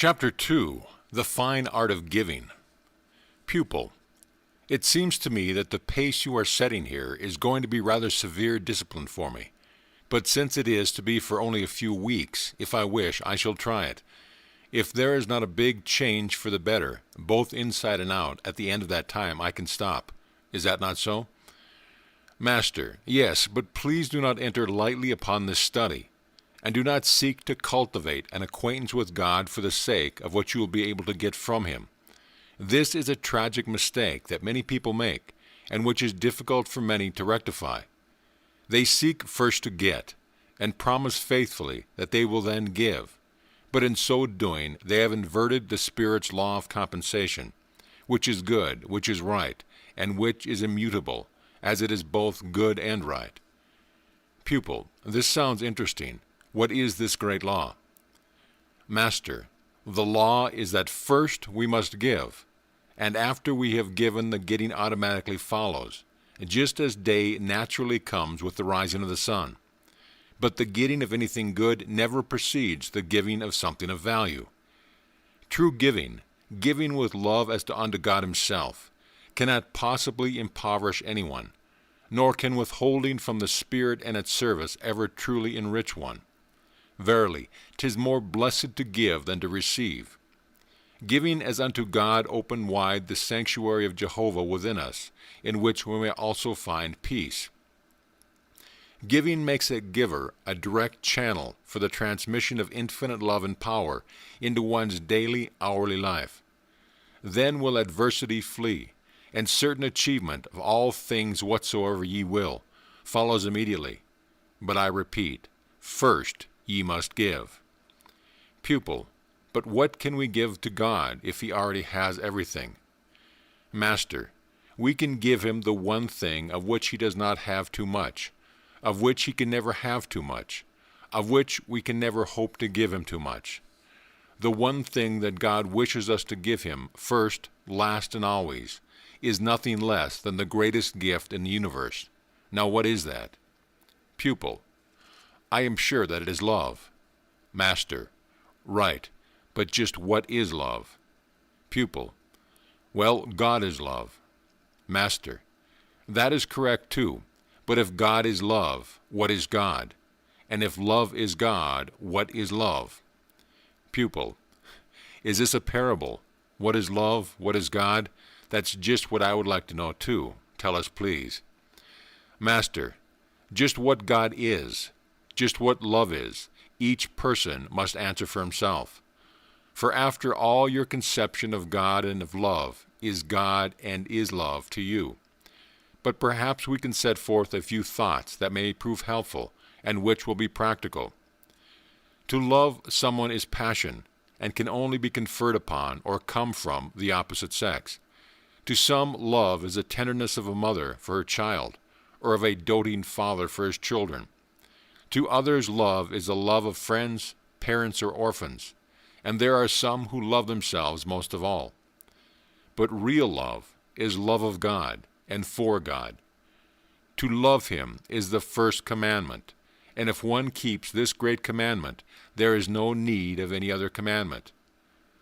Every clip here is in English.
Chapter 2. The Fine Art of Giving. Pupil. It seems to me that the pace you are setting here is going to be rather severe discipline for me. But since it is to be for only a few weeks, if I wish, I shall try it. If there is not a big change for the better, both inside and out, at the end of that time, I can stop. Is that not so? Master. Yes, but please do not enter lightly upon this study, and do not seek to cultivate an acquaintance with God for the sake of what you will be able to get from Him. This is a tragic mistake that many people make, and which is difficult for many to rectify. They seek first to get, and promise faithfully that they will then give. But in so doing, they have inverted the Spirit's law of compensation, which is good, which is right, and which is immutable, as it is both good and right. Pupil. This sounds interesting. What is this great law? Master. The law is that first we must give, and after we have given, the getting automatically follows, just as day naturally comes with the rising of the sun. But the getting of anything good never precedes the giving of something of value. True giving, giving with love as to unto God Himself, cannot possibly impoverish anyone, nor can withholding from the Spirit and its service ever truly enrich one. Verily, 'tis more blessed to give than to receive. Giving as unto God open wide the sanctuary of Jehovah within us, in which we may also find peace. Giving makes a giver a direct channel for the transmission of infinite love and power into one's daily, hourly life. Then will adversity flee, and certain achievement of all things whatsoever ye will follows immediately. But I repeat, first ye must give. Pupil. But what can we give to God if He already has everything? Master. We can give Him the one thing of which He does not have too much, of which He can never have too much, of which we can never hope to give Him too much. The one thing that God wishes us to give Him, first, last, and always, is nothing less than the greatest gift in the universe. Now what is that? Pupil. I am sure that it is love. Master. Right, but just what is love? Pupil. Well, God is love. Master. That is correct too, but if God is love, what is God? And if love is God, what is love? Pupil. Is this a parable? What is love? What is God? That's just what I would like to know too. Tell us, please. Master. Just what God is, just what love is, each person must answer for himself. For after all, your conception of God and of love is God and is love to you. But perhaps we can set forth a few thoughts that may prove helpful and which will be practical. To love someone is passion, and can only be conferred upon or come from the opposite sex. To some, love is the tenderness of a mother for her child, or of a doting father for his children. To others, love is the love of friends, parents, or orphans, and there are some who love themselves most of all. But real love is love of God and for God. To love Him is the first commandment, and if one keeps this great commandment, there is no need of any other commandment.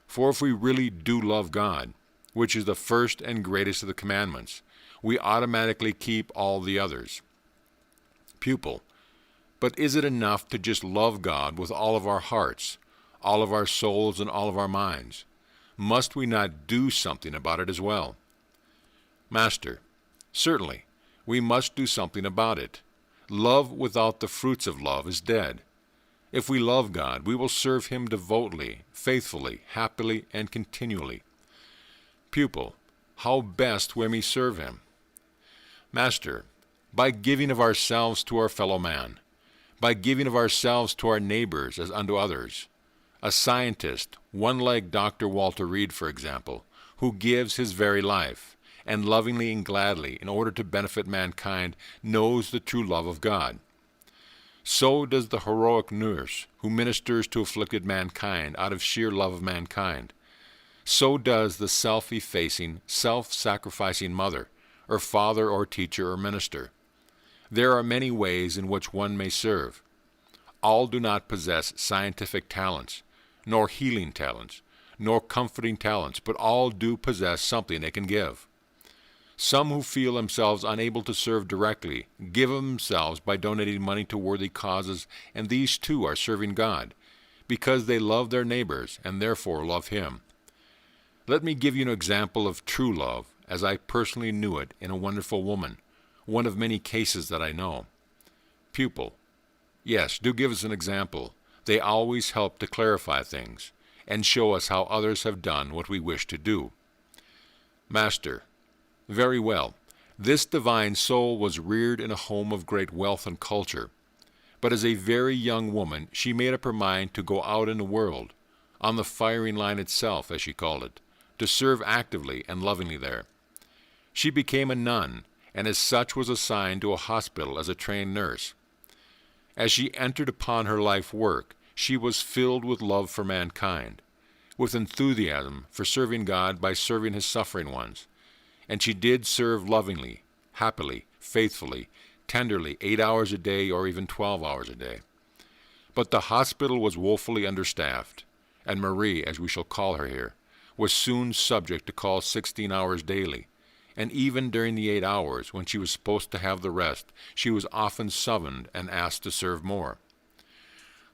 For if we really do love God, which is the first and greatest of the commandments, we automatically keep all the others. Pupil. But is it enough to just love God with all of our hearts, all of our souls, and all of our minds? Must we not do something about it as well? Master. Certainly, we must do something about it. Love without the fruits of love is dead. If we love God, we will serve Him devotedly, faithfully, happily, and continually. Pupil. How best we may serve Him? Master. By giving of ourselves to our fellow man, by giving of ourselves to our neighbors as unto others. A scientist, one like Dr. Walter Reed, for example, who gives his very life, and lovingly and gladly, in order to benefit mankind, knows the true love of God. So does the heroic nurse who ministers to afflicted mankind out of sheer love of mankind. So does the self-effacing, self-sacrificing mother, or father, or teacher, or minister. There are many ways in which one may serve. All do not possess scientific talents, nor healing talents, nor comforting talents, but all do possess something they can give. Some who feel themselves unable to serve directly give of themselves by donating money to worthy causes, and these too are serving God, because they love their neighbors and therefore love Him. Let me give you an example of true love, as I personally knew it in a wonderful woman, one of many cases that I know. Pupil: yes, do give us an example. They always help to clarify things, and show us how others have done what we wish to do. Master: very well. This divine soul was reared in a home of great wealth and culture, but as a very young woman she made up her mind to go out in the world, on the firing line itself, as she called it, to serve actively and lovingly there. She became a nun, and as such was assigned to a hospital as a trained nurse. As she entered upon her life work, she was filled with love for mankind, with enthusiasm for serving God by serving His suffering ones, and she did serve lovingly, happily, faithfully, tenderly, 8 hours a day or even 12 hours a day. But the hospital was woefully understaffed, and Marie, as we shall call her here, was soon subject to call 16 hours daily, and even during the 8 hours when she was supposed to have the rest, she was often summoned and asked to serve more.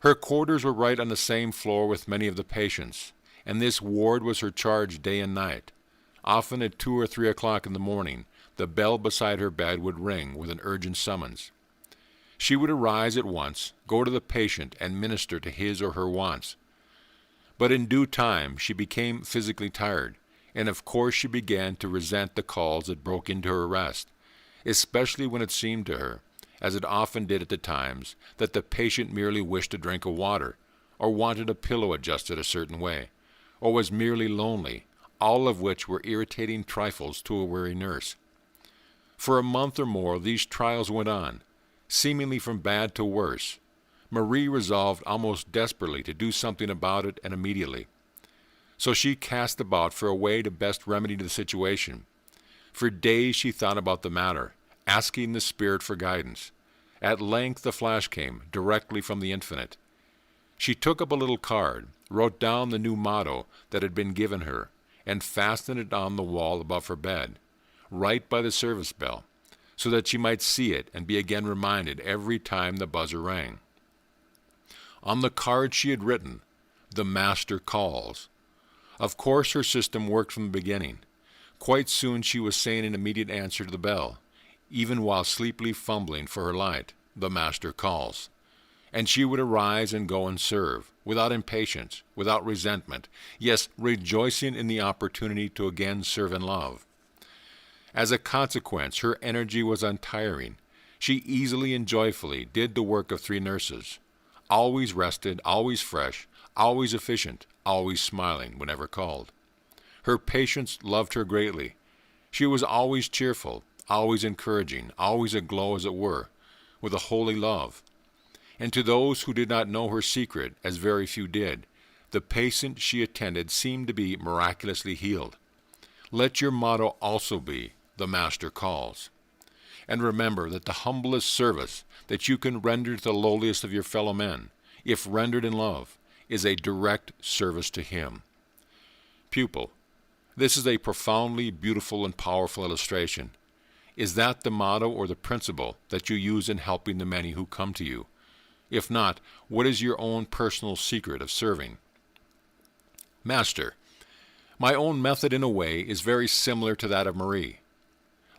Her quarters were right on the same floor with many of the patients, and this ward was her charge day and night. Often at 2 or 3 o'clock in the morning, the bell beside her bed would ring with an urgent summons. She would arise at once, go to the patient, and minister to his or her wants. But in due time she became physically tired, and of course she began to resent the calls that broke into her rest, especially when it seemed to her, as it often did at the times, that the patient merely wished a drink of water, or wanted a pillow adjusted a certain way, or was merely lonely, all of which were irritating trifles to a weary nurse. For a month or more these trials went on, seemingly from bad to worse. Marie resolved almost desperately to do something about it, and immediately. So she cast about for a way to best remedy the situation. For days she thought about the matter, asking the Spirit for guidance. At length the flash came, directly from the Infinite. She took up a little card, wrote down the new motto that had been given her, and fastened it on the wall above her bed, right by the service bell, so that she might see it and be again reminded every time the buzzer rang. On the card she had written, "The Master calls." Of course her system worked from the beginning. Quite soon she was saying in immediate answer to the bell, even while sleepily fumbling for her light, "The Master calls." And she would arise and go and serve, without impatience, without resentment, yes, rejoicing in the opportunity to again serve in love. As a consequence, her energy was untiring. She easily and joyfully did the work of 3 nurses, always rested, always fresh, always efficient, always smiling whenever called. Her patients loved her greatly. She was always cheerful, always encouraging, always aglow, as it were, with a holy love. And to those who did not know her secret, as very few did, the patient she attended seemed to be miraculously healed. Let your motto also be, "The Master calls." And remember that the humblest service that you can render to the lowliest of your fellow men, if rendered in love, is a direct service to Him. Pupil: this is a profoundly beautiful and powerful illustration. Is that the motto or the principle that you use in helping the many who come to you? If not, what is your own personal secret of serving? Master: my own method in a way is very similar to that of Marie.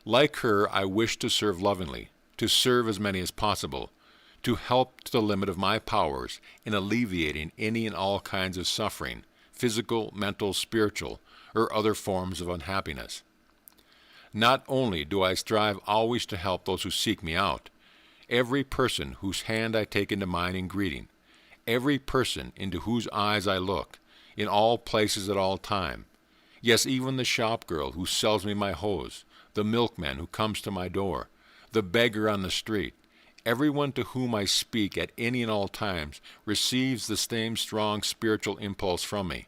Like her, I wish to serve lovingly, to serve as many as possible, to help to the limit of my powers in alleviating any and all kinds of suffering, physical, mental, spiritual, or other forms of unhappiness. Not only do I strive always to help those who seek me out, every person whose hand I take into mine in greeting, every person into whose eyes I look, in all places at all time, yes, even the shop girl who sells me my hose, the milkman who comes to my door, the beggar on the street, everyone to whom I speak at any and all times receives the same strong spiritual impulse from me.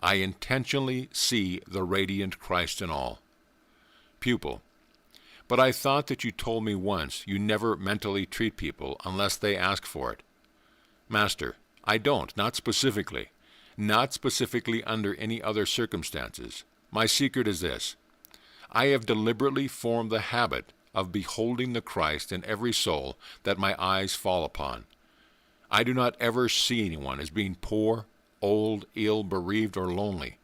I intentionally see the radiant Christ in all. Pupil: but I thought that you told me once you never mentally treat people unless they ask for it. Master: I don't, not specifically. not specifically under any other circumstances. My secret is this: I have deliberately formed the habit of beholding the Christ in every soul that my eyes fall upon. I do not ever see anyone as being poor, old, ill, bereaved, or lonely,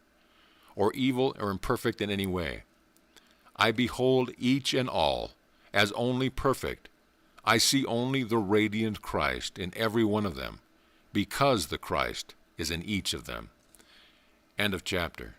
or evil or imperfect in any way. I behold each and all as only perfect. I see only the radiant Christ in every one of them, because the Christ is in each of them. End of chapter.